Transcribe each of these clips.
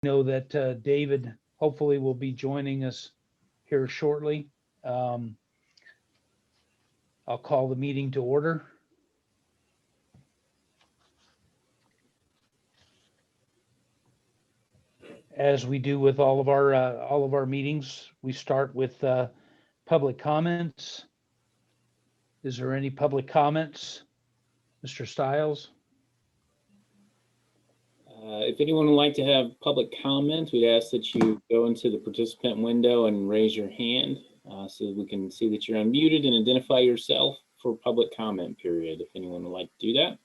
know that David hopefully will be joining us here shortly. I'll call the meeting to order. As we do with all of our meetings, we start with public comments. Is there any public comments, Mr. Stiles? If anyone would like to have public comment, we'd ask that you go into the participant window and raise your hand so that we can see that you're unmuted and identify yourself for public comment period, if anyone would like to do that.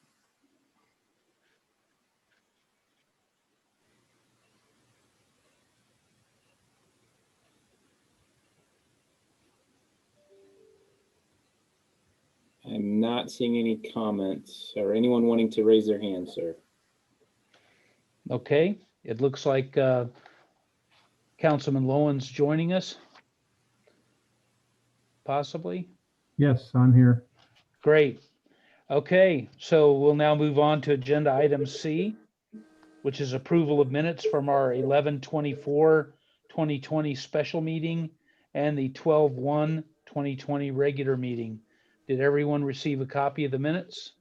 I'm not seeing any comments or anyone wanting to raise their hand, sir. Okay, it looks like Councilman Lowen's joining us, possibly. Yes, I'm here. Great. Okay, so we'll now move on to agenda item C, which is approval of minutes from our 11/24/2020 special meeting and the 12/1/2020 regular meeting. Did everyone receive a copy of the minutes?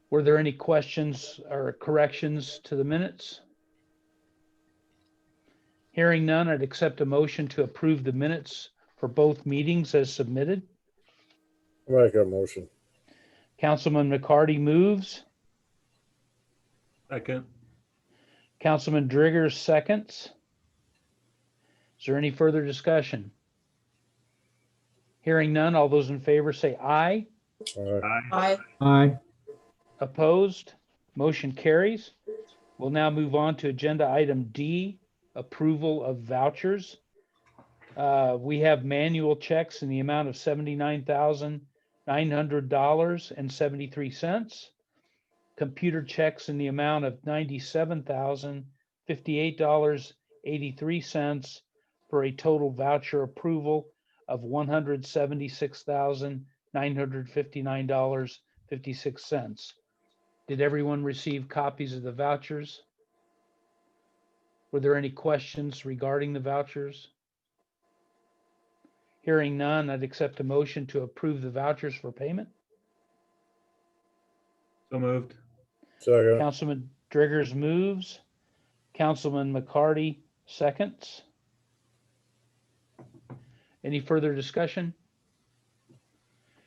Were there any questions or corrections to the minutes? Hearing none, I'd accept a motion to approve the minutes for both meetings as submitted. Make a motion. Councilman McCarty moves. Second. Councilman Driggers seconds. Is there any further discussion? Hearing none, all those in favor say aye. Aye. Aye. Opposed? Motion carries. We'll now move on to agenda item D, approval of vouchers. We have manual checks in the amount of $79,900.73. Computer checks in the amount of $97,058.83 for a total voucher approval of $176,959.56. Did everyone receive copies of the vouchers? Were there any questions regarding the vouchers? Hearing none, I'd accept a motion to approve the vouchers for payment. So moved. Second. Councilman Driggers moves. Councilman McCarty seconds. Any further discussion?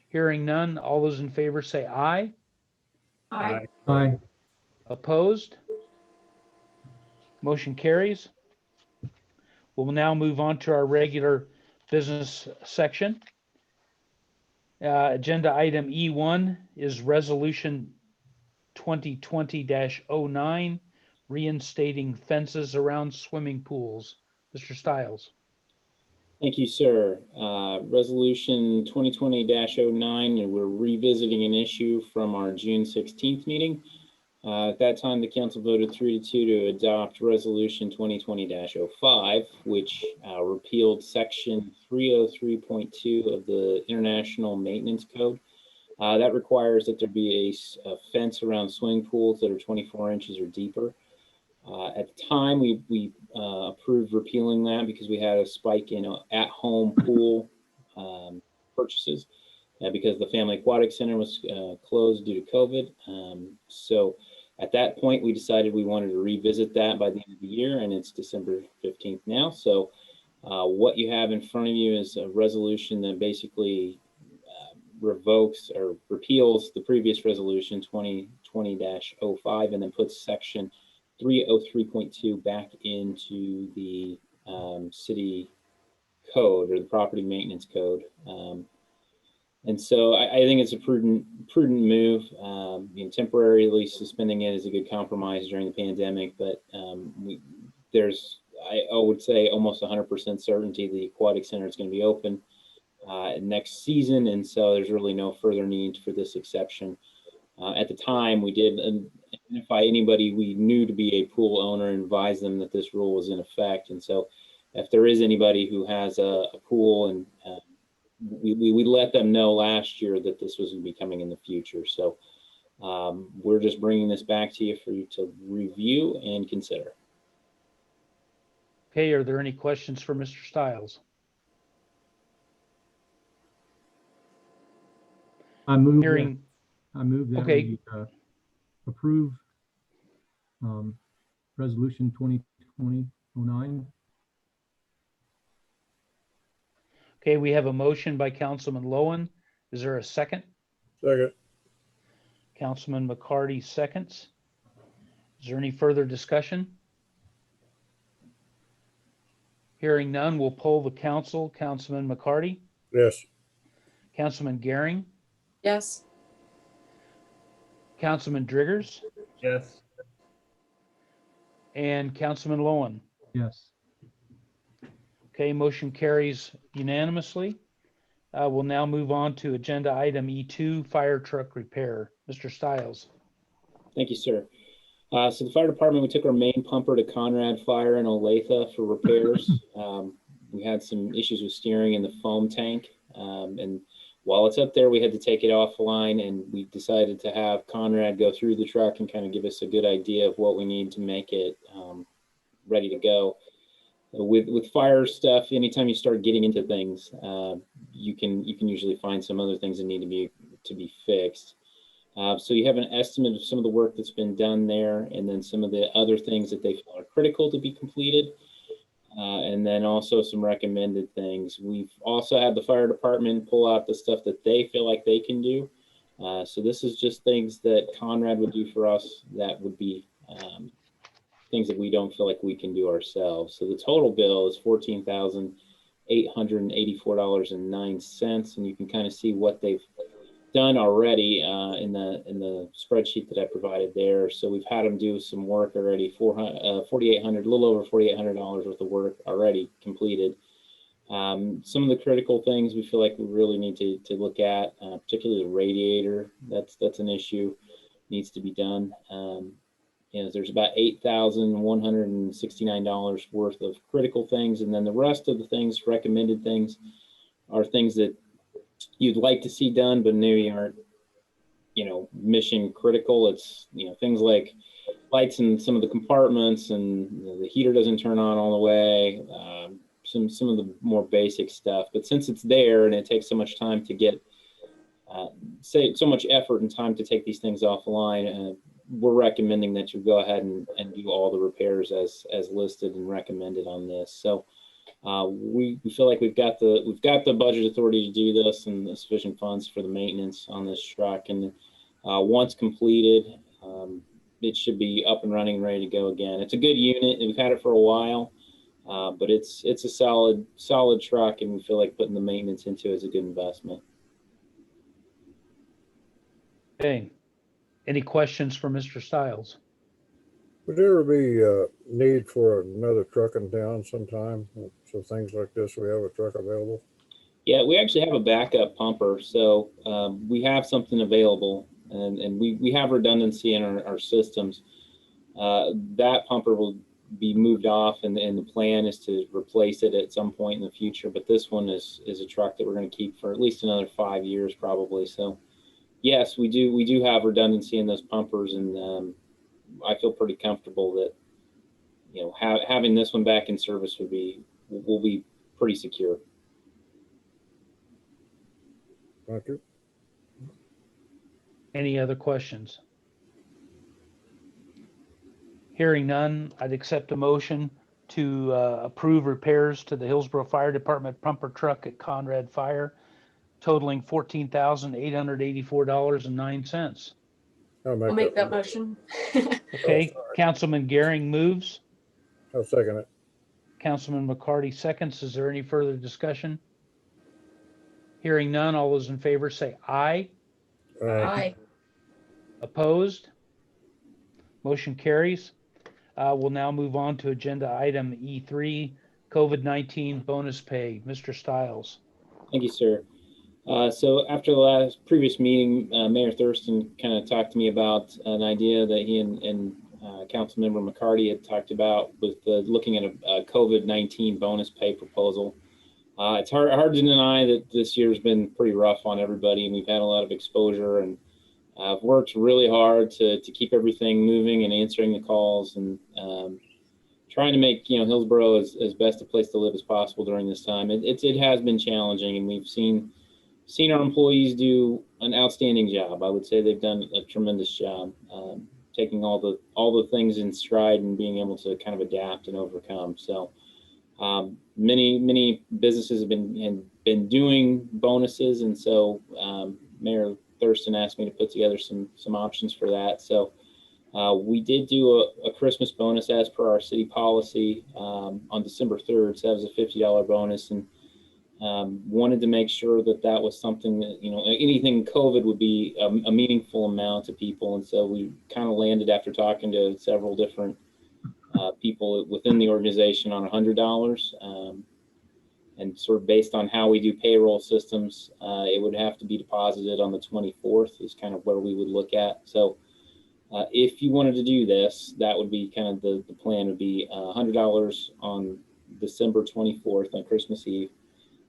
Hearing none, all those in favor say aye. Aye. Aye. Opposed? Motion carries. We'll now move on to our regular business section. Agenda item E1 is resolution 2020-09, reinstating fences around swimming pools. Mr. Stiles. Thank you, sir. Resolution 2020-09, and we're revisiting an issue from our June 16th meeting. At that time, the council voted 3-2 to adopt resolution 2020-05, which repealed section 303.2 of the International Maintenance Code. That requires that there be a fence around swimming pools that are 24 inches or deeper. At the time, we approved repealing that because we had a spike in at-home pool purchases because the Family Aquatic Center was closed due to COVID. So at that point, we decided we wanted to revisit that by the end of the year, and it's December 15th now. So what you have in front of you is a resolution that basically revokes or repeals the previous resolution 2020-05 and then puts section 303.2 back into the city code or the property maintenance code. And so I think it's a prudent move. Temporarily suspending it is a good compromise during the pandemic, but there's, I would say, almost 100% certainty the aquatic center is going to be open next season, and so there's really no further need for this exception. At the time, we did identify anybody we knew to be a pool owner and advise them that this rule was in effect. And so if there is anybody who has a pool, and we let them know last year that this was going to be coming in the future. So We're just bringing this back to you for you to review and consider. Okay, are there any questions for Mr. Stiles? I move Hearing, that okay. we approve Resolution 2020-09. Okay, we have a motion by Councilman Lowen. Is there a second? Second. Councilman McCarty seconds. Is there any further discussion? Hearing none, we'll poll the council. Councilman McCarty, Yes. Councilman Gehring, Yes. Councilman Driggers, Yes. and Councilman Lowen. Yes. Okay, motion carries unanimously. We'll now move on to agenda item E2, fire truck repair. Mr. Stiles. Thank you, sir. So the fire department, we took our main pumper to Conrad Fire in Olathe for repairs. We had some issues with steering in the foam tank. And while it's up there, we had to take it offline, and we decided to have Conrad go through the truck and kind of give us a good idea of what we need to make it ready to go. With fire stuff, anytime you start getting into things, you can usually find some other things that need to be fixed. So you have an estimate of some of the work that's been done there, and then some of the other things that they feel are critical to be completed, and then also some recommended things. We've also had the fire department pull out the stuff that they feel like they can do. So this is just things that Conrad would do for us that would be things that we don't feel like we can do ourselves. So the total bill is $14,884.09, and you can kind of see what they've done already in the spreadsheet that I provided there. So we've had them do some work already, $4,800, a little over $4,800 worth of work already completed. Some of the critical things we feel like we really need to look at, particularly the radiator. That's an issue, needs to be done. There's about $8,169 worth of critical things, and then the rest of the things, recommended things, are things that you'd like to see done, but maybe aren't, mission critical. It's, things like lights in some of the compartments, and the heater doesn't turn on all the way. Some of the more basic stuff. But since it's there and it takes so much time to get, so much effort and time to take these things offline, we're recommending that you go ahead and do all the repairs as listed and recommended on this. So we feel like we've got the budget authority to do this and the sufficient funds for the maintenance on this truck. And once completed, it should be up and running, ready to go again. It's a good unit, and we've had it for a while, but it's a solid truck, and we feel like putting the maintenance into it is a good investment. Okay. Any questions for Mr. Stiles? Would there ever be need for another truck in town sometime? So things like this, we have a truck available? Yeah, we actually have a backup pumper. So we have something available, and we have redundancy in our systems. That pumper will be moved off, and the plan is to replace it at some point in the future. But this one is a truck that we're going to keep for at least another 5 years probably. So yes, we do have redundancy in those pumpers, and I feel pretty comfortable that having this one back in service will be pretty secure. Thank you. Any other questions? Hearing none, I'd accept a motion to approve repairs to the Hillsboro Fire Department pumper truck at Conrad Fire, totaling $14,884.09. I'll make that motion. Okay, Councilman Gehring moves. I'll second it. Councilman McCarty seconds. Is there any further discussion? Hearing none, all those in favor say aye. Aye. Opposed? Motion carries. We'll now move on to agenda item E3, COVID-19 bonus pay. Mr. Stiles. Thank you, sir. So after the previous meeting, Mayor Thurston kind of talked to me about an idea that he and Councilmember McCarty had talked about with looking at a COVID-19 bonus pay proposal. It's hard to deny that this year's been pretty rough on everybody, and we've had a lot of exposure, and I've worked really hard to keep everything moving and answering the calls and trying to make Hillsboro as best a place to live as possible during this time. It has been challenging, and we've seen our employees do an outstanding job. I would say they've done a tremendous job, taking all the things in stride and being able to kind of adapt and overcome. So many businesses have been doing bonuses, and so Mayor Thurston asked me to put together some options for that. So we did do a Christmas bonus as per our city policy on December 3rd. So that was a $50 bonus, and wanted to make sure that was something that, anything COVID would be a meaningful amount to people. And so we kind of landed after talking to several different people within the organization on $100. And sort of based on how we do payroll systems, it would have to be deposited on the 24th is kind of where we would look at. So if you wanted to do this, that would be kind of the plan would be $100 on December 24th on Christmas Eve.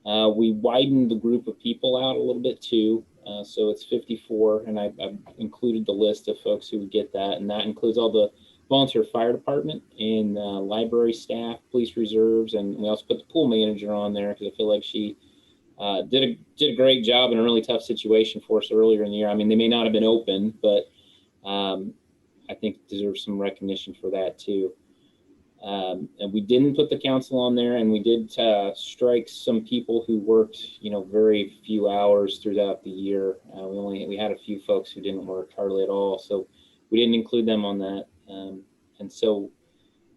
We widened the group of people out a little bit too. So it's 54, and I've included the list of folks who would get that, and that includes all the volunteer fire department and library staff, police reserves, and we also put the pool manager on there because I feel like she did a great job in a really tough situation for us earlier in the year. I mean, they may not have been open, but I think deserves some recognition for that too. And we didn't put the council on there, and we did strike some people who worked, very few hours throughout the year. We had a few folks who didn't work hardly at all, so we didn't include them on that. And so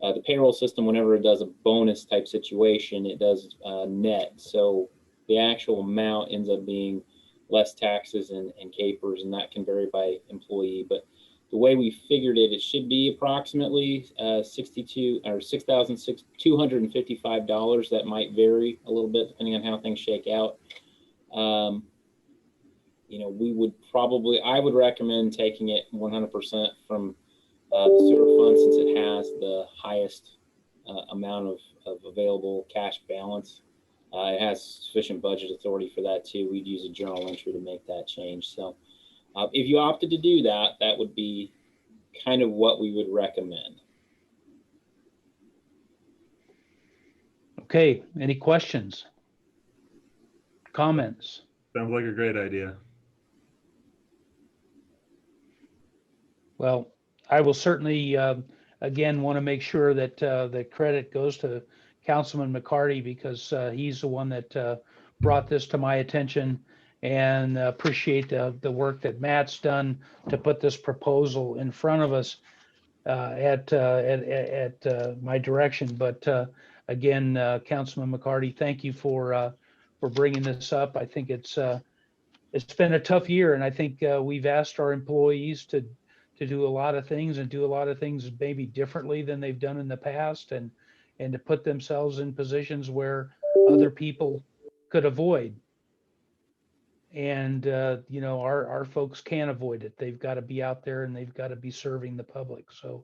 the payroll system, whenever it does a bonus type situation, it does net. So the actual amount ends up being less taxes and capers, and that can vary by employee. But the way we figured it, it should be approximately $6,255. That might vary a little bit depending on how things shake out. We would I would recommend taking it 100% from the sewer fund, since it has the highest amount of available cash balance. It has sufficient budget authority for that too. We'd use a journal entry to make that change. So if you opted to do that, that would be kind of what we would recommend. Okay, any questions? Comments? Sounds like a great idea. Well, I will certainly, again, want to make sure that the credit goes to Councilman McCarty, because he's the one that brought this to my attention, and appreciate the work that Matt's done to put this proposal in front of us at my direction. But again, Councilman McCarty, thank you for bringing this up. I think it's been a tough year, and I think we've asked our employees to do a lot of things, and do a lot of things maybe differently than they've done in the past, and to put themselves in positions where other people could avoid. And our folks can't avoid it. They've got to be out there, and they've got to be serving the public. So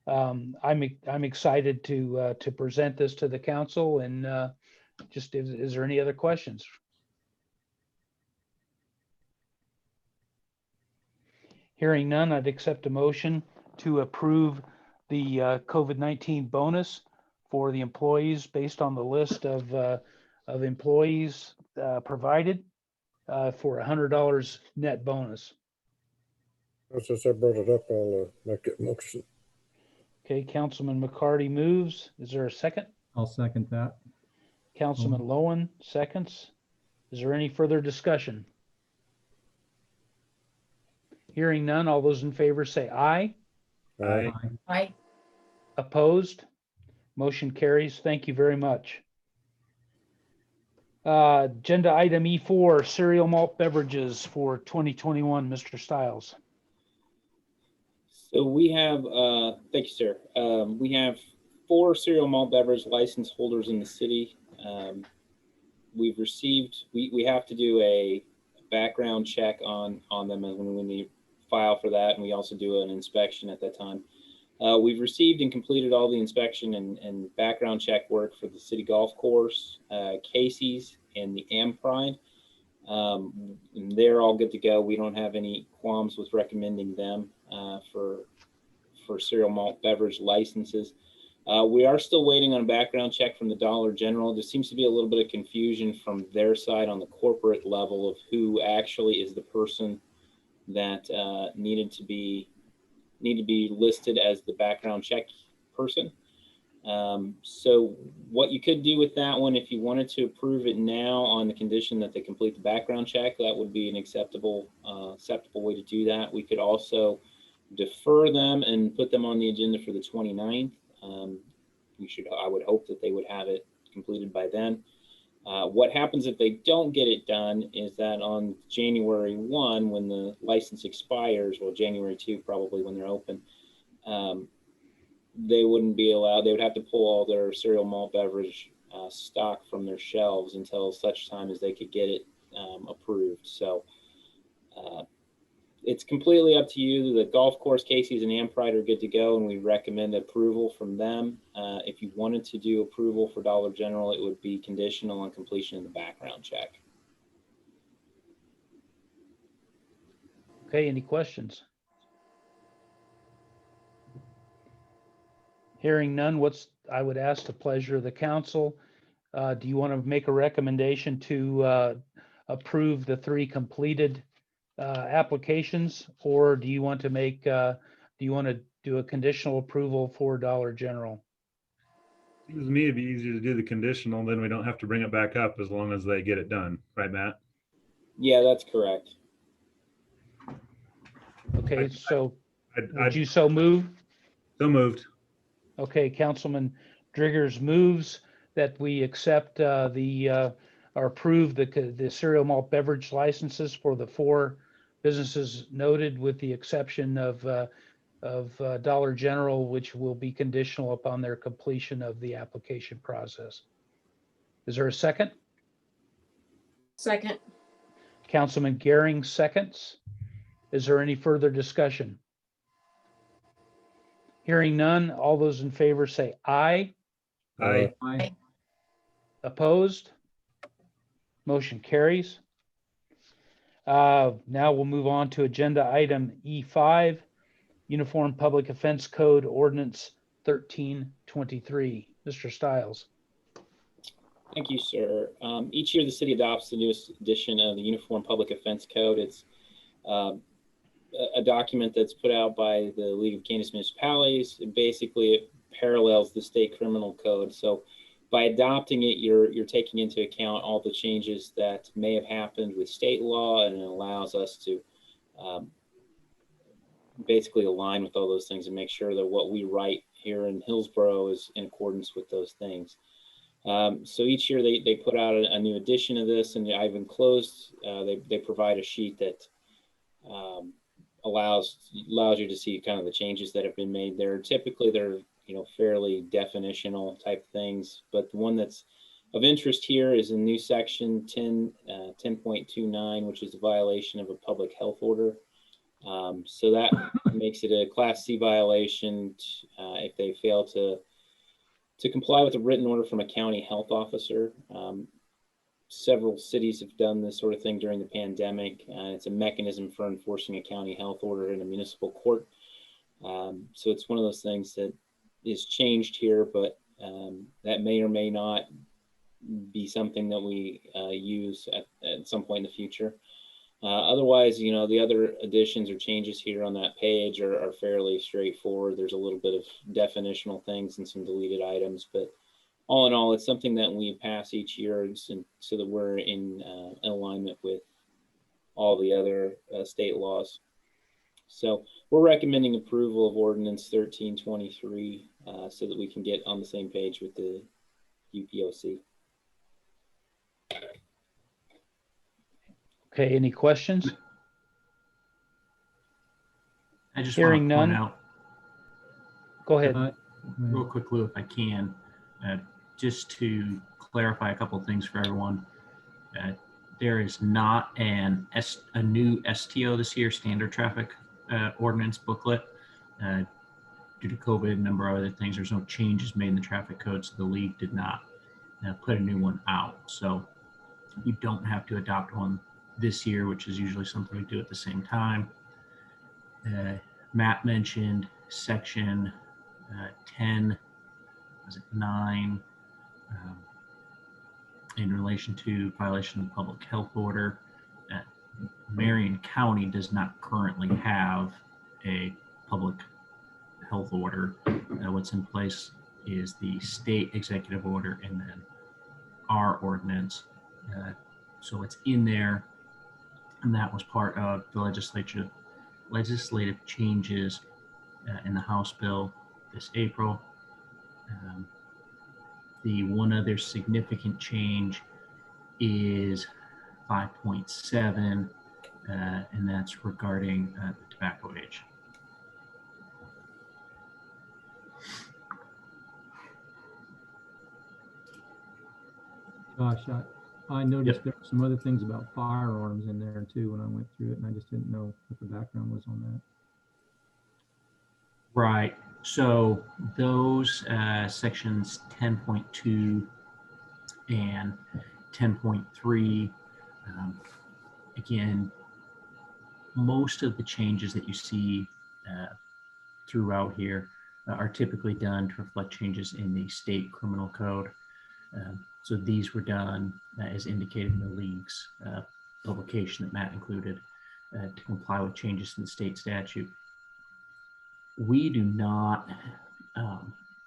I'm excited to present this to the council. And just is there any other questions? Hearing none, I'd accept a motion to approve the COVID-19 bonus for the employees based on the list of employees provided for $100 net bonus. Since I brought it up, I'll make that motion. Okay, Councilman McCarty moves. Is there a second? I'll second that. Councilman Lowen seconds. Is there any further discussion? Hearing none, all those in favor say aye. Aye. Aye. Opposed? Motion carries. Thank you very much. Agenda item E4, cereal malt beverages for 2021, Mr. Stiles. So we have, thank you, sir. We have 4 cereal malt beverage license holders in the city. We've received, we have to do a background check on them when we file for that, and we also do an inspection at that time. We've received and completed all the inspection and background check work for the city golf course, Casey's, and the Am Pride. They're all good to go. We don't have any qualms with recommending them for cereal malt beverage licenses. We are still waiting on a background check from the Dollar General. There seems to be a little bit of confusion from their side on the corporate level of who actually is the person that need to be listed as the background check person. So what you could do with that one, if you wanted to approve it now on the condition that they complete the background check, that would be an acceptable way to do that. We could also defer them and put them on the agenda for the 29th. I would hope that they would have it completed by then. What happens if they don't get it done is that on January 1, when the license expires, well, January 2, probably when they're open, they wouldn't be allowed. They would have to pull all their cereal malt beverage stock from their shelves until such time as they could get it approved. So it's completely up to you. The golf course, Casey's and Ampride are good to go, and we recommend approval from them. If you wanted to do approval for Dollar General, it would be conditional on completion of the background check. Okay, any questions? Hearing none, I would ask the pleasure of the council. Do you want to make a recommendation to approve the 3 completed applications, or do you want to do a conditional approval for Dollar General? Seems to me it'd be easier to do the conditional, then we don't have to bring it back up as long as they get it done. Right, Matt? Yeah, that's correct. Okay, so I'd would you so move? so moved. Okay, Councilman Driggers moves that we accept or approve the cereal malt beverage licenses for the 4 businesses noted, with the exception of Dollar General, which will be conditional upon their completion of the application process. Is there a second? Second. Councilman Gehring seconds. Is there any further discussion? Hearing none, all those in favor say aye. Aye. Aye. Opposed? Motion carries. Now we'll move on to agenda item E5, Uniform Public Offense Code Ordinance 1323. Mr. Stiles. Thank you, sir. Each year, the city adopts the newest edition of the Uniform Public Offense Code. It's a document that's put out by the League of Kansas Municipalities. Basically, it parallels the state criminal code. So by adopting it, you're taking into account all the changes that may have happened with state law, and it allows us to basically align with all those things and make sure that what we write here in Hillsboro is in accordance with those things. So each year they put out a new edition of this, and I've enclosed, they provide a sheet that allows you to see kind of the changes that have been made there. Typically they're fairly definitional type things, but the one that's of interest here is a new section 10.29, which is a violation of a public health order. So that makes it a Class C violation if they fail to comply with a written order from a county health officer. Several cities have done this sort of thing during the pandemic. It's a mechanism for enforcing a county health order in a municipal court. So it's one of those things that is changed here, but that may or may not be something that we use at some point in the future. Otherwise, the other additions or changes here on that page are fairly straightforward. There's a little bit of definitional things and some deleted items, but all in all, it's something that we pass each year so that we're in alignment with all the other state laws. So we're recommending approval of ordinance 1323 so that we can get on the same page with the UPOC. Okay, any questions? I just Hearing want to point none. out Go ahead. real quick, Lou, if I can, just to clarify a couple of things for everyone. There is not a new STO this year, standard traffic ordinance booklet. Due to COVID and a number of other things, there's no changes made in the traffic code, so the league did not put a new one out. So you don't have to adopt one this year, which is usually something we do at the same time. Matt mentioned section 10, was it 9, in relation to violation of public health order. Marion County does not currently have a public health order. What's in place is the state executive order and then our ordinance. So it's in there, and that was part of the legislative changes in the House bill this April. The one other significant change is 5.7, and that's regarding the tobacco age. Josh, I noticed there were some other things about firearms in there too when I went through it, and I just didn't know what the background was on that. Right. So those sections 10.2 and 10.3, again, most of the changes that you see throughout here are typically done to reflect changes in the state criminal code. So these were done as indicated in the league's publication that Matt included to comply with changes in the state statute. We do not,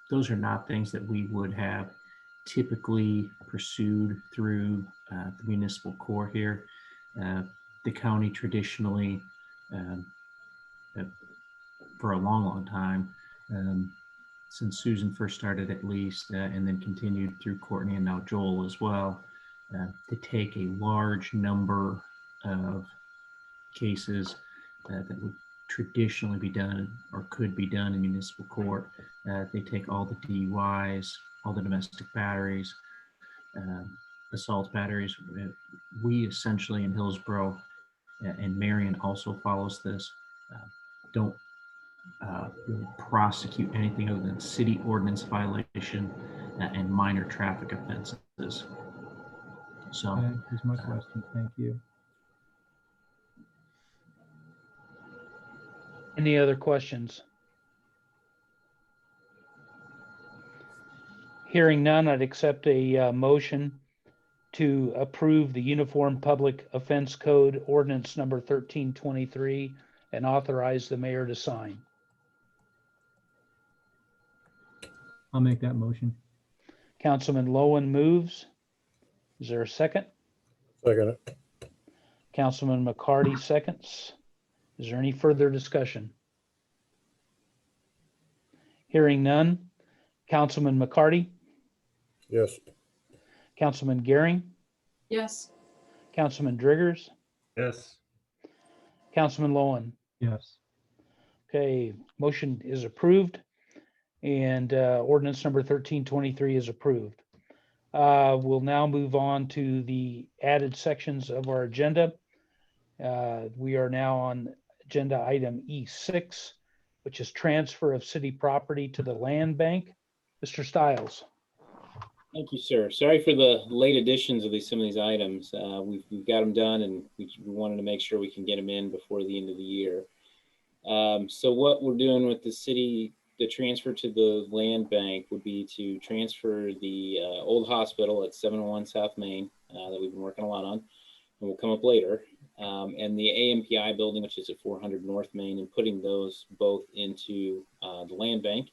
those are not things that we would have typically pursued through the municipal court here. The county traditionally, for a long time, since Susan first started at least, and then continued through Courtney and now Joel as well, to take a large number of cases that would traditionally be done or could be done in municipal court. They take all the DUIs, all the domestic batteries, assault batteries. We essentially in Hillsboro, and Marion also follows this, don't really prosecute anything other than city ordinance violation and minor traffic offenses. So Here's my question. Thank you. Any other questions? Hearing none, I'd accept a motion to approve the Uniform Public Offense Code Ordinance number 1323 and authorize the mayor to sign. I'll make that motion. Councilman Lowen moves. Is there a second? Second it. Councilman McCarty seconds. Is there any further discussion? Hearing none. Councilman McCarty, Yes. Councilman Gehring, Yes. Councilman Driggers, Yes. Councilman Lowen. Yes. Okay, motion is approved and ordinance number 1323 is approved. We'll now move on to the added sections of our agenda. We are now on agenda item E6, which is transfer of city property to the land bank. Mr. Stiles. Thank you, sir. Sorry for the late additions of some of these items. We've got them done, and we wanted to make sure we can get them in before the end of the year. So what we're doing with the city, the transfer to the land bank would be to transfer the old hospital at 701 South Main that we've been working a lot on, and will come up later, and the AMPI building, which is at 400 North Main, and putting those both into the land bank.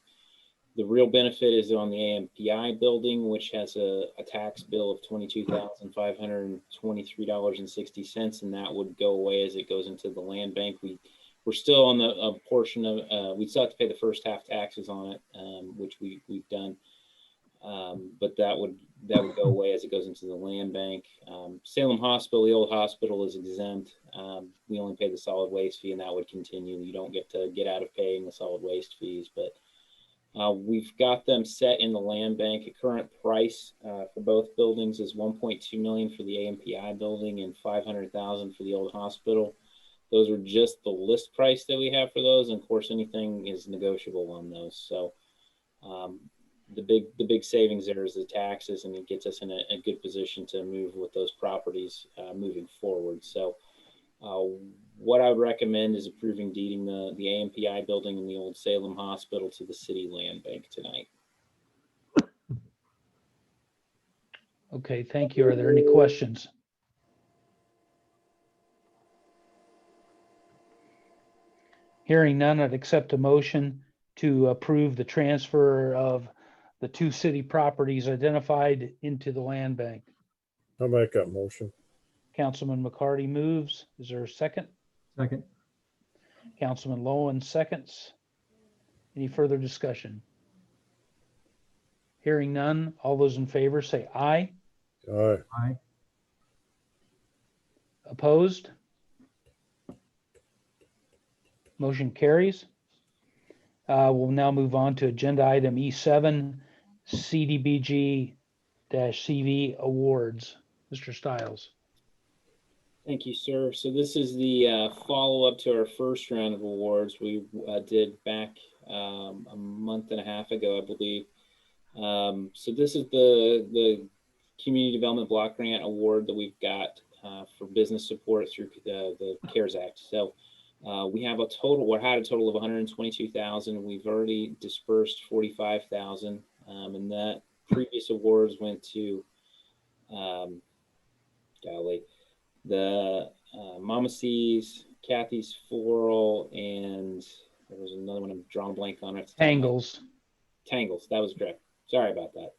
The real benefit is on the AMPI building, which has a tax bill of $22,523.60, and that would go away as it goes into the land bank. We're still on the portion of, we still have to pay the first half taxes on it, which we've done, but that would go away as it goes into the land bank. Salem Hospital, the old hospital, is exempt. We only pay the solid waste fee, and that would continue. You don't get to get out of paying the solid waste fees, but we've got them set in the land bank. A current price for both buildings is $1.2 million for the AMPI building and $500,000 for the old hospital. Those are just the list price that we have for those, and of course anything is negotiable on those. So the big savings there is the taxes, and it gets us in a good position to move with those properties moving forward. So what I would recommend is approving deeding the AMPI building and the old Salem Hospital to the city land bank tonight. Okay, thank you. Are there any questions? Hearing none, I'd accept a motion to approve the transfer of the two city properties identified into the land bank. I'll make that motion. Councilman McCarty moves. Is there a second? Second. Councilman Lowen seconds. Any further discussion? Hearing none, all those in favor say aye. Aye. Aye. Opposed? Motion carries. We'll now move on to agenda item E7, CDBG-CV awards. Mr. Stiles. Thank you, sir. So this is the follow-up to our first round of awards we did back a month and a half ago, I believe. So this is the Community Development Block Grant Award that we've got for business support through the CARES Act. So we have had a total of 122,000. We've already dispersed 45,000, and that previous awards went to the Mama C's, Kathy's Floral, and there was another one I'm drawing a blank on it. Tangles. Tangles, that was correct. Sorry about that.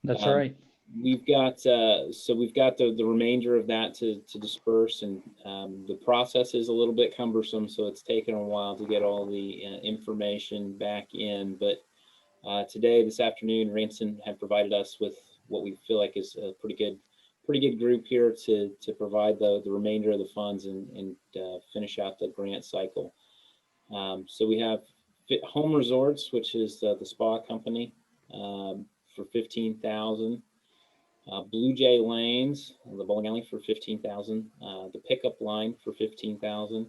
That's all right. We've got we've got the remainder of that to disperse, and the process is a little bit cumbersome, so it's taken a while to get all the information back in. But today, this afternoon, Ranson had provided us with what we feel like is a pretty good group here to provide the remainder of the funds and finish out the grant cycle. So we have Home Resorts, which is the spa company, for 15,000. Blue Jay Lanes, the bowling alley, for 15,000. The pickup line for 15,000.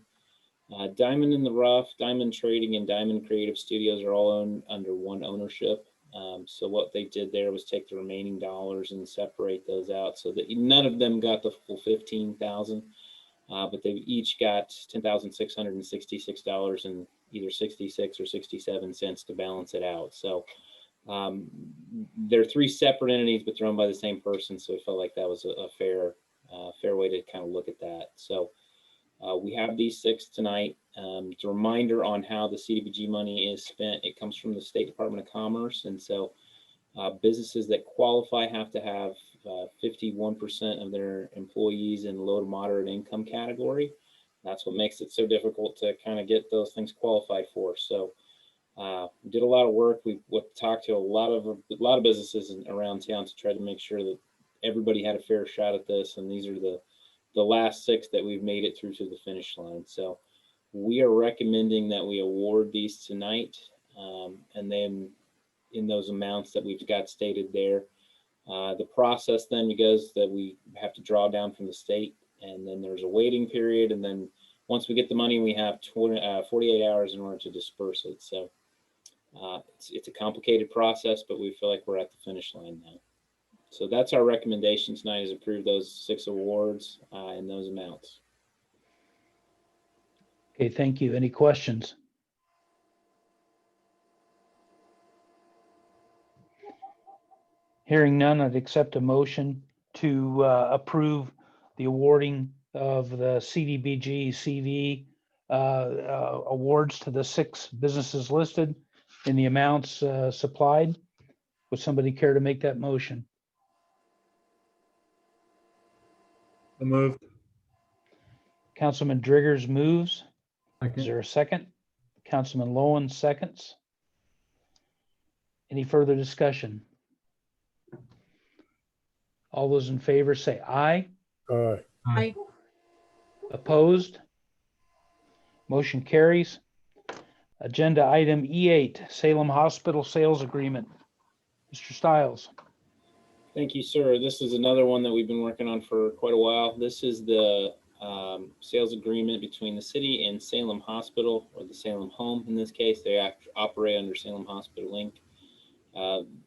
Diamond in the Rough, Diamond Trading, and Diamond Creative Studios are all owned under one ownership. So what they did there was take the remaining dollars and separate those out so that none of them got the full 15,000, but they each got $10,666 and either 66 or 67 cents to balance it out. So they're three separate entities, but they're owned by the same person. So I felt like that was a fair way to kind of look at that. So we have these six tonight. It's a reminder on how the CDBG money is spent. It comes from the State Department of Commerce. And so businesses that qualify have to have 51% of their employees in low to moderate income category. That's what makes it so difficult to kind of get those things qualified for. So we did a lot of work. We talked to a lot of businesses around town to try to make sure that everybody had a fair shot at this. And these are the last six that we've made it through to the finish line. So we are recommending that we award these tonight. And then in those amounts that we've got stated there, the process then goes that we have to draw down from the state, and then there's a waiting period. And then once we get the money, we have 48 hours in order to disperse it. So it's a complicated process, but we feel like we're at the finish line now. So that's our recommendation tonight, is approve those six awards and those amounts. Okay, thank you. Any questions? Hearing none, I'd accept a motion to approve the awarding of the CDBG CV awards to the six businesses listed in the amounts supplied. Would somebody care to make that motion? So moved. Councilman Driggers moves. Second. Is there a second? Councilman Lowen seconds. Any further discussion? All those in favor say aye. Aye. Aye. Opposed? Motion carries. Agenda item E8, Salem Hospital Sales Agreement. Mr. Stiles. Thank you, sir. This is another one that we've been working on for quite a while. This is the sales agreement between the city and Salem Hospital, or the Salem Home in this case. They operate under Salem Hospital Inc.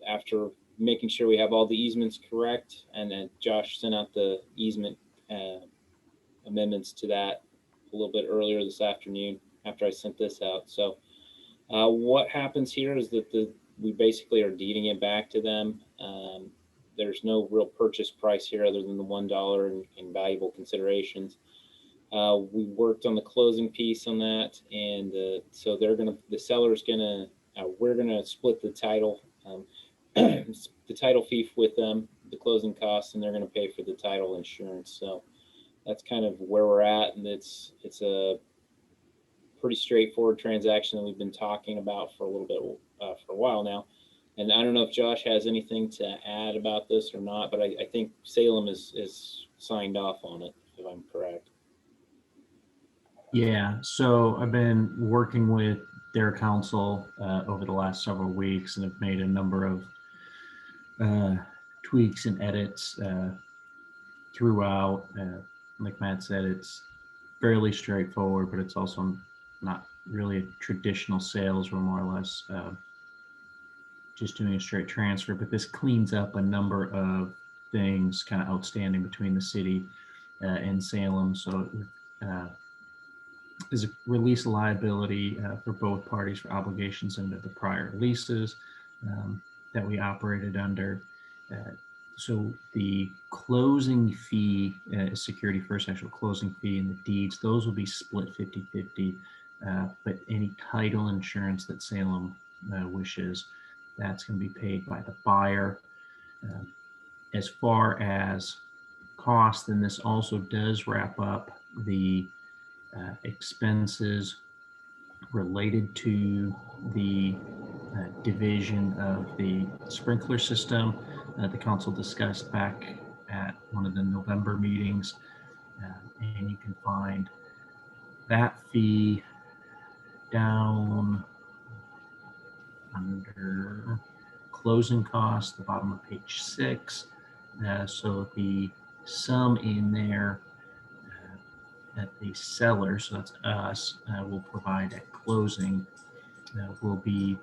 After making sure we have all the easements correct, and then Josh sent out the easement amendments to that a little bit earlier this afternoon after I sent this out. So what happens here is that we basically are deeding it back to them. There's no real purchase price here other than the $1 in valuable considerations. We worked on the closing piece on that, and so the seller's gonna, we're gonna split the title, the title fee with them, the closing costs, and they're gonna pay for the title insurance. So that's kind of where we're at, and it's a pretty straightforward transaction that we've been talking about for a little bit, for a while now. And I don't know if Josh has anything to add about this or not, but I think Salem is signed off on it, if I'm correct. Yeah, so I've been working with their council over the last several weeks, and have made a number of tweaks and edits throughout. Like Matt said, it's fairly straightforward, but it's also not really a traditional sales. We're more or less just doing a straight transfer, but this cleans up a number of things kind of outstanding between the city and Salem. So is a release of liability for both parties for obligations under the prior leases that we operated under. So the closing fee, security first actual closing fee, and the deeds, those will be split 50-50. But any title insurance that Salem wishes, that's going to be paid by the buyer. As far as cost, then this also does wrap up the expenses related to the division of the sprinkler system that the council discussed back at one of the November meetings. And you can find that fee down under closing costs, the bottom of page 6. So the sum in there that the seller, so that's us, will provide at closing will be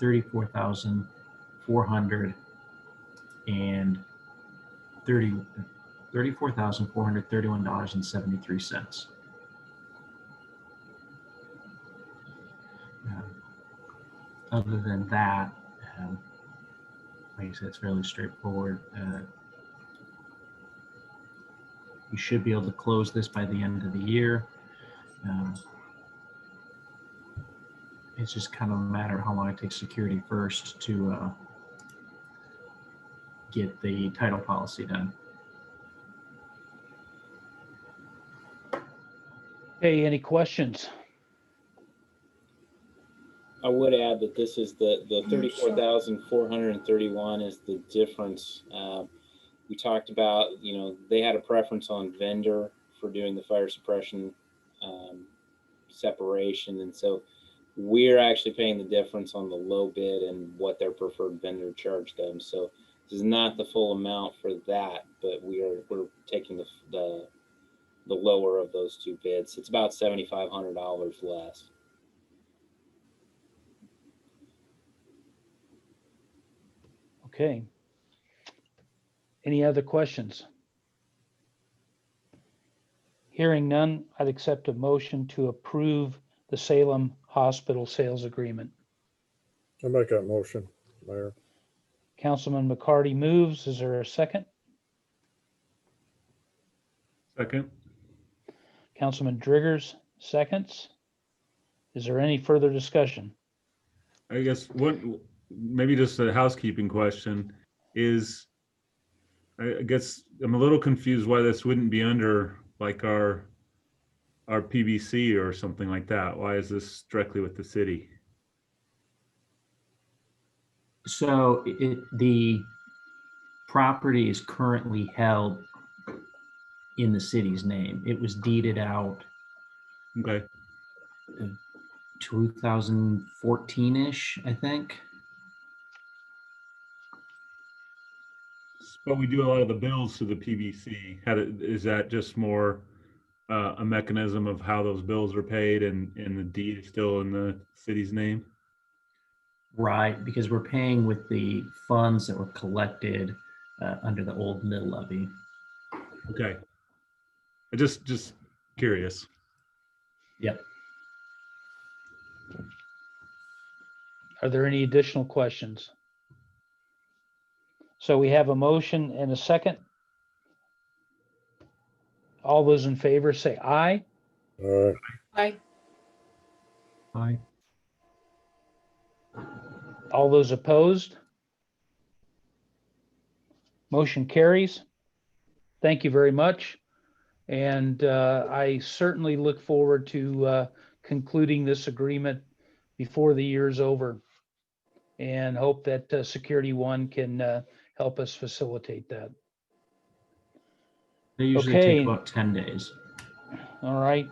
$34,431.73. Other than that, like I said, it's fairly straightforward. You should be able to close this by the end of the year. It's just kind of a matter of how long it takes security first to get the title policy done. Hey, any questions? I would add that this is the 34,431 is the difference. We talked about, they had a preference on vendor for doing the fire suppression separation. And so we're actually paying the difference on the low bid and what their preferred vendor charged them. So this is not the full amount for that, but we're taking the lower of those two bids. It's about $7,500 less. Okay. Any other questions? Hearing none, I'd accept a motion to approve the Salem Hospital sales agreement. I'll make that motion, Mayor. Councilman McCarty moves. Is there a second? Second. Councilman Driggers seconds. Is there any further discussion? I guess maybe just a housekeeping question is, I guess I'm a little confused why this wouldn't be under like our PBC or something like that. Why is this directly with the city? So the property is currently held in the city's name. It was deeded out Okay. 2014-ish, I think. But we do a lot of the bills to the PBC. Is that just more a mechanism of how those bills are paid, and the deed is still in the city's name? Right, because we're paying with the funds that were collected under the old mill levy. Okay. I just curious. Yep. Are there any additional questions? So we have a motion and a second. All those in favor say aye. All right. Aye. Aye. All those opposed? Motion carries. Thank you very much. And I certainly look forward to concluding this agreement before the year's over, and hope that Security One can help us facilitate that. They usually Okay. take about 10 days. All right.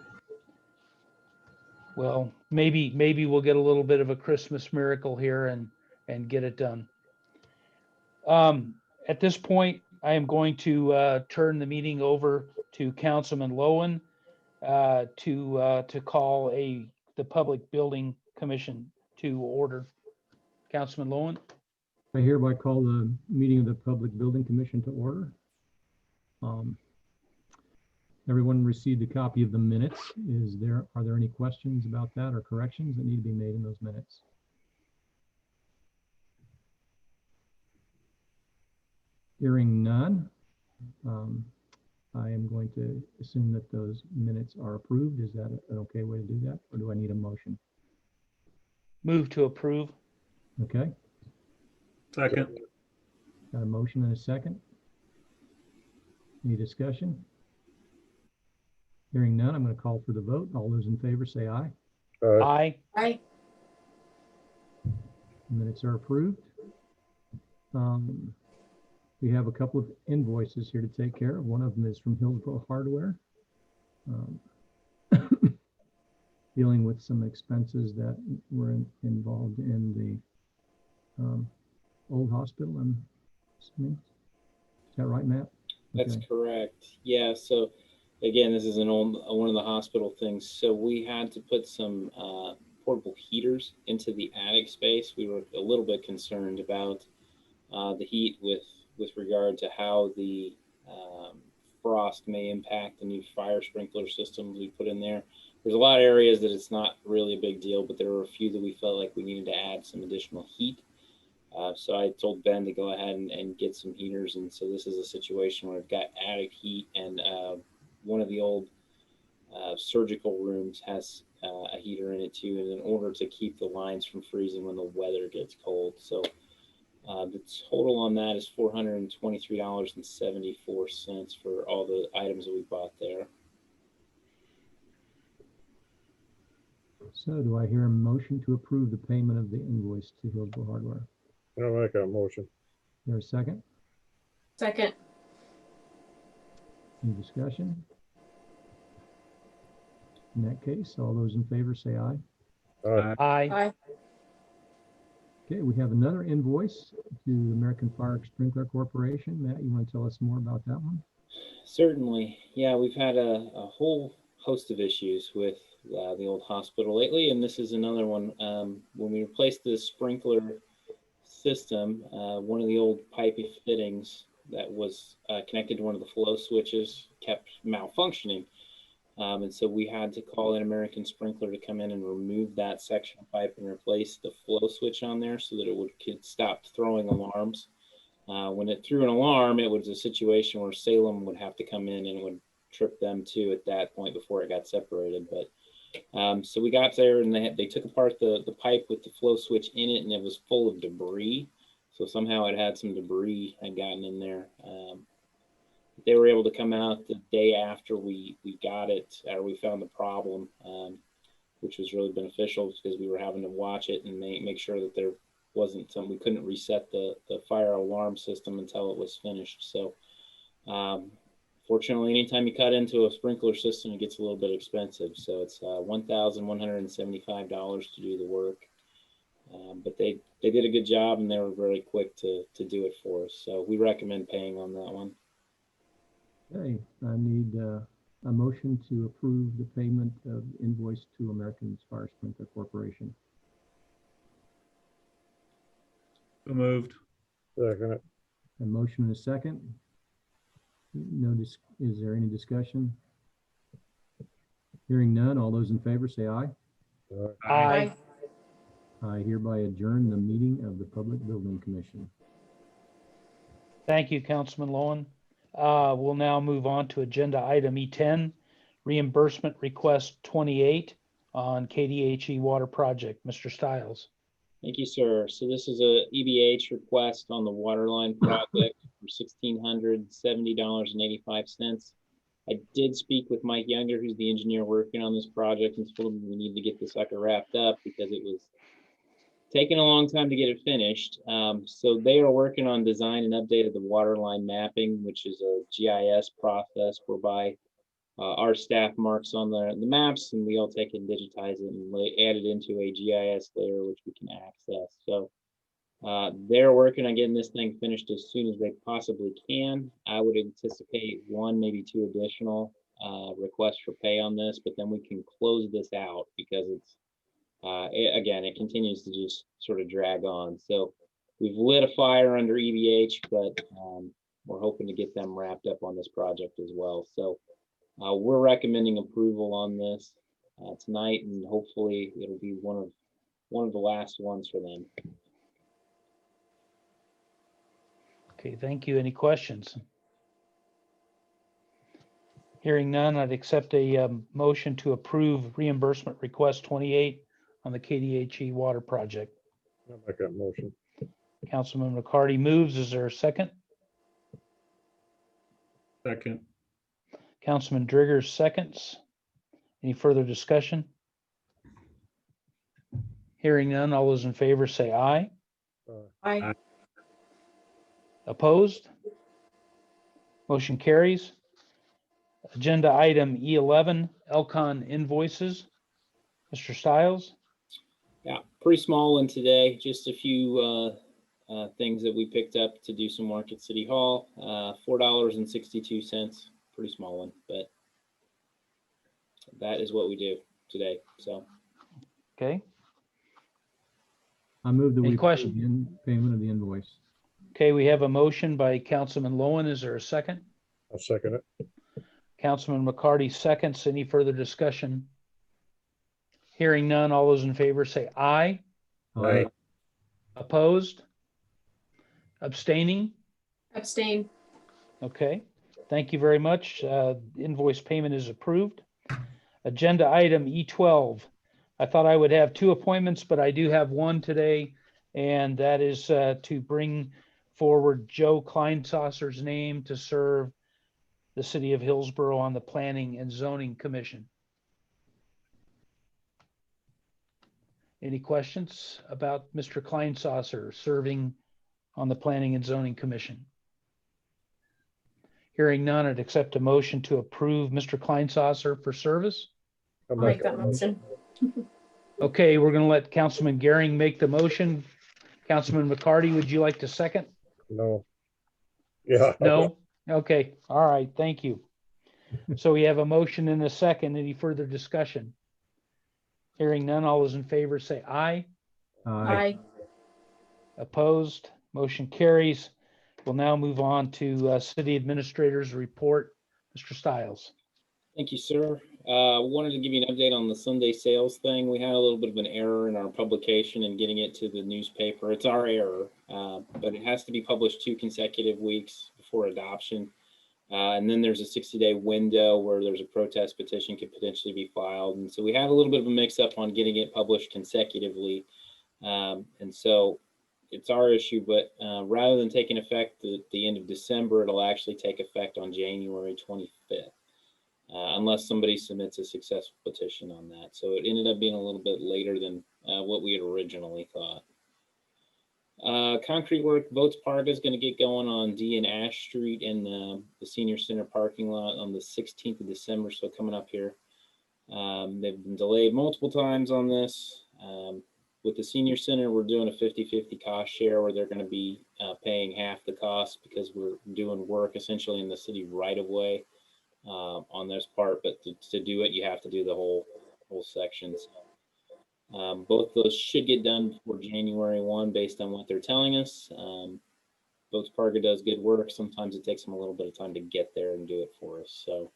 Well, maybe we'll get a little bit of a Christmas miracle here and get it done. At this point, I am going to turn the meeting over to Councilman Lowen to call the Public Building Commission to order. Councilman Lowen. I hereby call the meeting of the Public Building Commission to order. Everyone received a copy of the minutes. Are there any questions about that or corrections that need to be made in those minutes? Hearing none, I am going to assume that those minutes are approved. Is that an okay way to do that, or do I need a motion? Move to approve. Okay, Second. got a motion and a second. Any discussion? Hearing none, I'm going to call for the vote. All those in favor say aye. All right. Aye. Aye. Minutes are approved. We have a couple of invoices here to take care of. One of them is from Hillsboro Hardware, dealing with some expenses that were involved in the old hospital. I'm assuming. Is that right, Matt? That's Okay. correct. Yeah. So again, this is an old one of the hospital things. So we had to put some portable heaters into the attic space. We were a little bit concerned about the heat with regard to how the frost may impact the new fire sprinkler system we put in there. There's a lot of areas that it's not really a big deal, but there were a few that we felt like we needed to add some additional heat. So I told Ben to go ahead and get some heaters. And so this is a situation where I've got attic heat, and one of the old surgical rooms has a heater in it too, and in order to keep the lines from freezing when the weather gets cold. So the total on that is $423.74 for all the items that we bought there. So do I hear a motion to approve the payment of the invoice to Hillsboro Hardware? I'll make that motion. Is there a second? Second. Any discussion? In that case, all those in favor say aye. All right. Aye. Aye. Okay, we have another invoice to American Fire Sprinkler Corporation. Matt, you want to tell us more about that one? Certainly. Yeah, we've had a whole host of issues with the old hospital lately, and this is another one. When we replaced the sprinkler system, one of the old pipey fittings that was connected to one of the flow switches kept malfunctioning. And so we had to call in American Sprinkler to come in and remove that section of pipe and replace the flow switch on there so that it could stop throwing alarms. When it threw an alarm, it was a situation where Salem would have to come in and it would trip them too at that point before it got separated. But so we got there and they took apart the pipe with the flow switch in it, and it was full of debris. So somehow it had some debris had gotten in there. They were able to come out the day after we got it, or we found the problem, which was really beneficial because we were having to watch it and make sure that there wasn't we couldn't reset the fire alarm system until it was finished. So fortunately, anytime you cut into a sprinkler system, it gets a little bit expensive. So it's $1,175 to do the work. But they did a good job, and they were very quick to do it for us. So we recommend paying on that one. Okay, I need a motion to approve the payment of invoice to American Fire Sprinkler Corporation. So moved. Second it. A motion and a second. Is there any discussion? Hearing none, all those in favor say aye. Aye. I hereby adjourn the meeting of the Public Building Commission. Thank you, Councilman Lowen. We'll now move on to agenda item E10, reimbursement request 28 on KDHE water project. Mr. Stiles. Thank you, sir. So this is a EBH request on the water line project for $1,670.85. I did speak with Mike Younger, who's the engineer working on this project, and told him we need to get this sucker wrapped up because it was taking a long time to get it finished. So they are working on design and update of the water line mapping, which is a GIS process whereby our staff marks on the maps, and we all take it and digitize it and add it into a GIS layer, which we can access. So they're working on getting this thing finished as soon as they possibly can. I would anticipate one, maybe two additional requests for pay on this, but then we can close this out because it's, again, it continues to just sort of drag on. So we've lit a fire under EBH, but we're hoping to get them wrapped up on this project as well. So we're recommending approval on this tonight, and hopefully it'll be one of the last ones for them. Okay, thank you. Any questions? Hearing none, I'd accept a motion to approve reimbursement request 28 on the KDHE water project. I'll make that motion. Councilman McCarty moves. Is there a second? Second. Councilman Driggers seconds. Any further discussion? Hearing none, all those in favor say aye. Aye. Opposed? Motion carries. Agenda item E11, Elcon invoices. Mr. Stiles? Yeah, pretty small one today. Just a few things that we picked up to do some work at City Hall. $4.62. Pretty small one, but that is what we do today. So Okay. I move that Any we question? approve the payment of the invoice. Okay, we have a motion by Councilman Lowen. Is there a second? I'll second it. Councilman McCarty seconds. Any further discussion? Hearing none, all those in favor say aye. Aye. Opposed? Abstaining? Abstain. Okay, thank you very much. Invoice payment is approved. Agenda item E12. I thought I would have two appointments, but I do have one today, and that is to bring forward Joe Kleinsasser's name to serve the city of Hillsboro on the Planning and Zoning Commission. Any questions about Mr. Kleinsasser serving on the Planning and Zoning Commission? Hearing none, I'd accept a motion to approve Mr. Kleinsasser for service. I'll I'll make that motion. Okay, we're going to let Councilman Gehring make the motion. Councilman McCarty, would you like to second? No. Yeah. No? Okay, all right, thank you. So we have a motion and a second. Any further discussion? Hearing none, all those in favor say aye. Aye. Opposed? Motion carries. We'll now move on to City Administrator's report. Mr. Stiles. thank you, sir. Wanted to give you an update on the Sunday sales thing. We had a little bit of an error in our publication and getting it to the newspaper. It's our error, but it has to be published 2 consecutive weeks before adoption. And then there's a 60-day window where there's a protest petition could potentially be filed. And so we had a little bit of a mix up on getting it published consecutively. And so it's our issue, but rather than taking effect at the end of December, it'll actually take effect on January 25th. Unless somebody submits a successful petition on that. So it ended up being a little bit later than what we had originally thought. Concrete work, Votes Park is going to get going on D and Ash Street in the Senior Center parking lot on the 16th of December, so coming up here. They've been delayed multiple times on this. With the Senior Center, we're doing a 50-50 cost share where they're going to be paying half the cost because we're doing work essentially in the city right of way. On this part, but to do it, you have to do the whole section. So, Both those should get done before January 1 based on what they're telling us. Both Parga does good work. Sometimes it takes them a little bit of time to get there and do it for us. So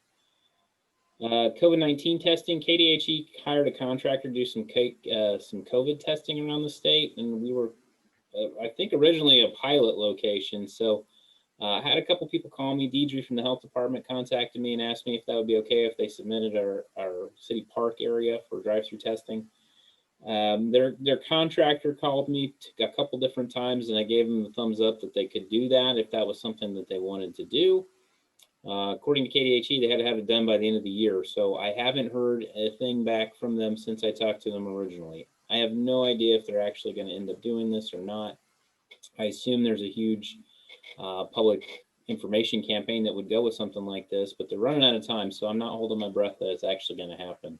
COVID-19 testing, KDHE hired a contractor to do some COVID testing around the state. And we were, I think, originally a pilot location. So I had a couple people call me. Deidre from the health department contacted me and asked me if that would be okay if they submitted our city park area for drive-through testing. Their contractor called me a couple different times, and I gave them the thumbs up that they could do that if that was something that they wanted to do. According to KDHE, they had to have it done by the end of the year. So I haven't heard a thing back from them since I talked to them originally. I have no idea if they're actually going to end up doing this or not. I assume there's a huge public information campaign that would go with something like this, but they're running out of time. So I'm not holding my breath that it's actually going to happen.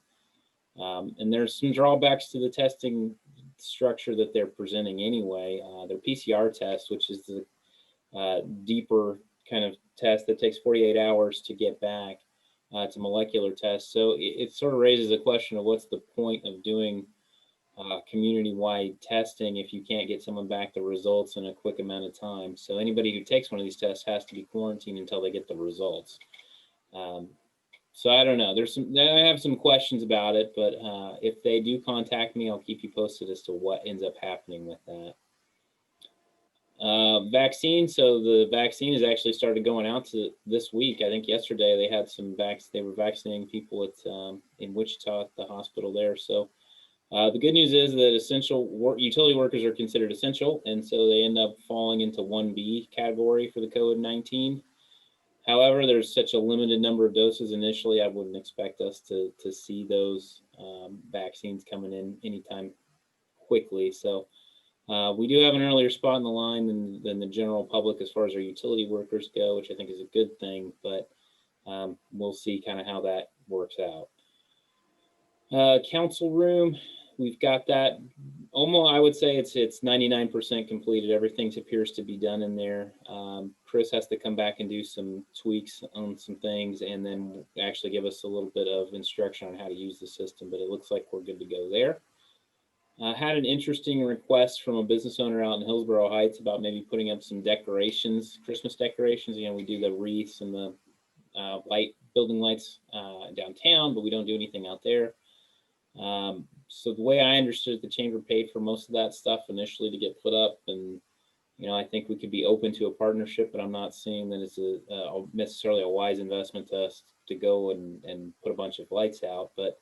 And there's some drawbacks to the testing structure that they're presenting anyway. Their PCR test, which is the deeper kind of test that takes 48 hours to get back. It's a molecular test. So it sort of raises a question of what's the point of doing community-wide testing if you can't get someone back the results in a quick amount of time. So anybody who takes one of these tests has to be quarantined until they get the results. So I don't know. I have some questions about it, but if they do contact me, I'll keep you posted as to what ends up happening with that. Vaccine. So the vaccine has actually started going out to this week. I think yesterday they had some they were vaccinating people at in Wichita at the hospital there. So the good news is that utility workers are considered essential, and so they end up falling into 1B category for the COVID-19. However, there's such a limited number of doses initially, I wouldn't expect us to see those vaccines coming in anytime quickly. So we do have an earlier spot in the line than the general public as far as our utility workers go, which I think is a good thing, but we'll see kind of how that works out. Council room, we've got that almost, I would say it's 99% completed. Everything appears to be done in there. Chris has to come back and do some tweaks on some things and then actually give us a little bit of instruction on how to use the system, but it looks like we're good to go there. Had an interesting request from a business owner out in Hillsboro Heights about maybe putting up some decorations, Christmas decorations. You know, we do the wreaths and the building lights downtown, but we don't do anything out there. So the way I understood, the chamber paid for most of that stuff initially to get put up, and you know, I think we could be open to a partnership, but I'm not seeing that it's necessarily a wise investment to us to go and put a bunch of lights out. But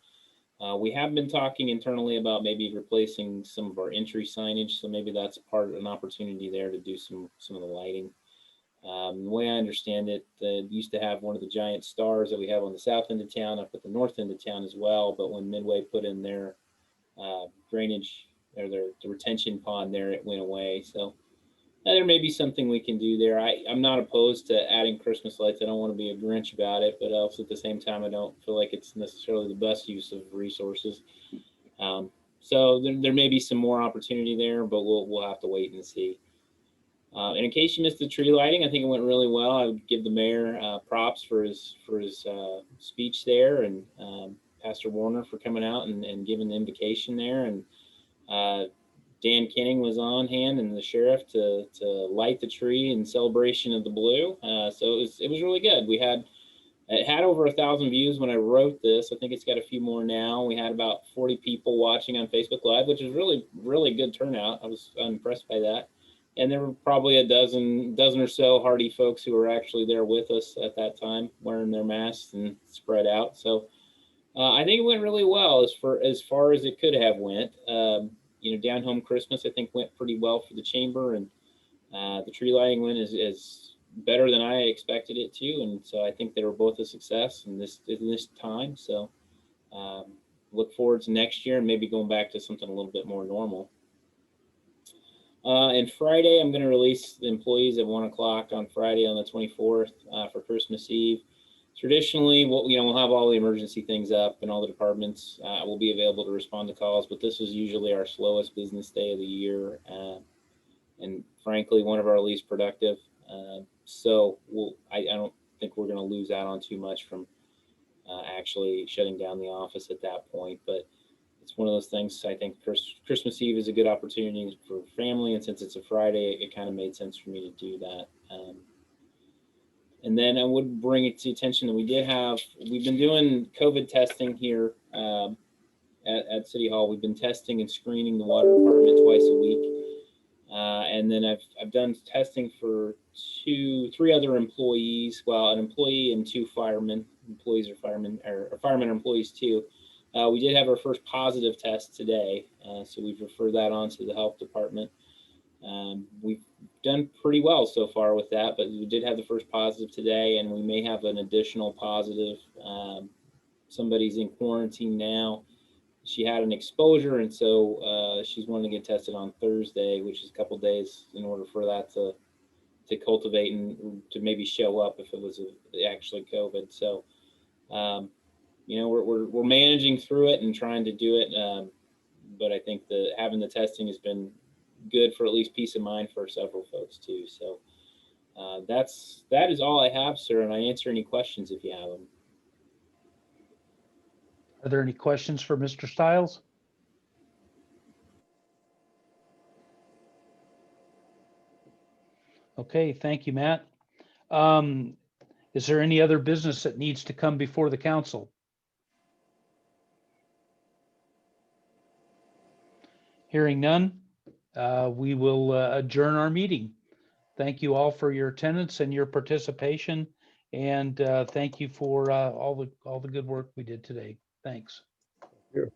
we have been talking internally about maybe replacing some of our entry signage, so maybe that's an opportunity there to do some of the lighting. The way I understand it, they used to have one of the giant stars that we have on the south end of town up at the north end of town as well. But when Midway put in their drainage or the retention pond there, it went away. So there may be something we can do there. I'm not opposed to adding Christmas lights. I don't want to be a Grinch about it, but also at the same time, I don't feel like it's necessarily the best use of resources. So there may be some more opportunity there, but we'll have to wait and see. And in case you missed the tree lighting, I think it went really well. I would give the mayor props for his speech there, and Pastor Warner for coming out and giving the invocation there. And Dan Kenning was on hand, and the sheriff to light the tree in celebration of the blue. So it was really good. It had over 1,000 views when I wrote this. I think it's got a few more now. We had about 40 people watching on Facebook Live, which is really, really good turnout. I was impressed by that. And there were probably a dozen or so hardy folks who were actually there with us at that time, wearing their masks and spread out. So I think it went really well as far as it could have went. You know, Down Home Christmas, I think, went pretty well for the chamber, and the tree lighting went is better than I expected it to. And so I think they were both a success in this time. So look forward to next year and maybe going back to something a little bit more normal. And Friday, I'm going to release the employees at 1 o'clock on Friday on the 24th for Christmas Eve. Traditionally, we'll have all the emergency things up, and all the departments will be available to respond to calls. But this is usually our slowest business day of the year, and frankly, one of our least productive. So I don't think we're going to lose out on too much from actually shutting down the office at that point. But it's one of those things. I think Christmas Eve is a good opportunity for family, and since it's a Friday, it kind of made sense for me to do that. And then I would bring it to attention that we've been doing COVID testing here at City Hall. We've been testing and screening the water department twice a week. And then I've done testing for three other employees. Well, an employee and two firemen. Employees are firemen, or firemen are employees too. We did have our first positive test today, so we've referred that on to the health department. We've done pretty well so far with that, but we did have the first positive today, and we may have an additional positive. Somebody's in quarantine now. She had an exposure, and so she's wanting to get tested on Thursday, which is a couple days in order for that to cultivate and to maybe show up if it was actually COVID. So, you know, we're managing through it and trying to do it. But I think having the testing has been good for at least peace of mind for several folks too. So that is all I have, sir. And I answer any questions if you have them. Are there any questions for Mr. Stiles? Okay, thank you, Matt. Is there any other business that needs to come before the council? Hearing none, we will adjourn our meeting. Thank you all for your attendance and your participation, and thank you for all the good work we did today. Thanks. Yeah.